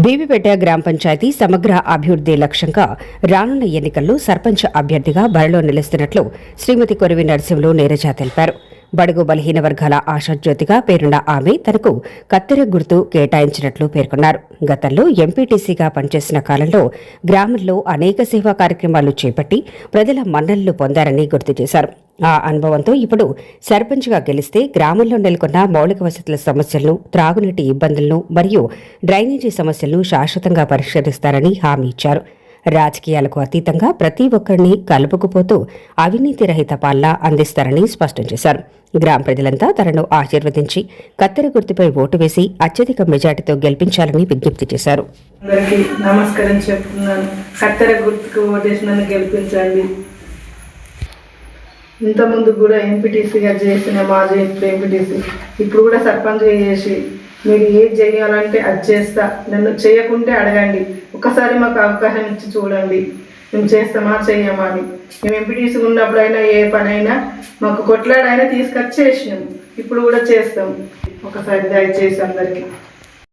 బీబీపేట గ్రామ పంచాయతీ సమగ్ర అభివృద్ధి లక్ష్యంగా రానున్న ఎన్నికల్లో సర్పంచ్ అభ్యర్థిగా బరిలో నిలుస్తున్నట్లు శ్రీమతి కొరివి నరసింహులు నీరజ తెలిపారు. బడుగు బలహీన వర్గాల ఆశాజ్యోతిగా పేరున్న ఆమె తనకు కత్తెర గుర్తు కేటాయించినట్లు పేర్కొన్నారు. గతంలో ఎంపీటీసీగా పనిచేసిన కాలంలో గ్రామంలో అనేక సేవా కార్యక్రమాలు చేపట్టి ప్రజల మన్ననలు పొందారని గుర్తు చేశారు. ఆ అనుభవంతో ఇప్పుడు సర్పంచ్గా గెలిస్తే గ్రామంలో నెలకొన్న మౌలిక వసతుల సమస్యలను, త్రాగునీటి ఇబ్బందులను మరియు డ్రైనేజీ సమస్యలను శాశ్వతంగా పరిష్కరిస్తారని హామీ ఇచ్చారు. రాజకీయాలకు అతీతంగా ప్రతి ఒక్కరిని కలుపుకుపోతూ అవినీతి రహిత పాలన అందిస్తారని స్పష్టం చేశారు. గ్రామ ప్రజలంతా తనను ఆశీర్వదించి కత్తెర గుర్తుపై ఓటు వేసి అత్యధిక మెజార్టీతో గెలిపించాలని విజ్ఞప్తి చేశారు. నమస్కారం చెప్తున్నాను. కత్తెర గుర్తుకు ఓటేసినందుకు గెలిపించండి. ఇంతకుముందు కూడా ఎంపీటీసీగా చేసిన మాజీ ఎంపీటీసీ ఇప్పుడు కూడా సర్పంచ్గా చేసి మీరు ఏది చేయాలంటే అది చేస్తా, నన్ను చేయకుంటే అడగండి, ఒక్కసారి మాకు అవకాశం ఇచ్చి చూడండి, మేము చేస్తామా చెయ్యమా అని. మేము ఎంపీటీసీ ఉన్నప్పుడైనా ఏ పనైనా మాకు కొట్లాడైనా తీసుకొచ్చి చేసినాం, ఇప్పుడు కూడా చేస్తాం. ఒకసారి దయచేసి అందరికీ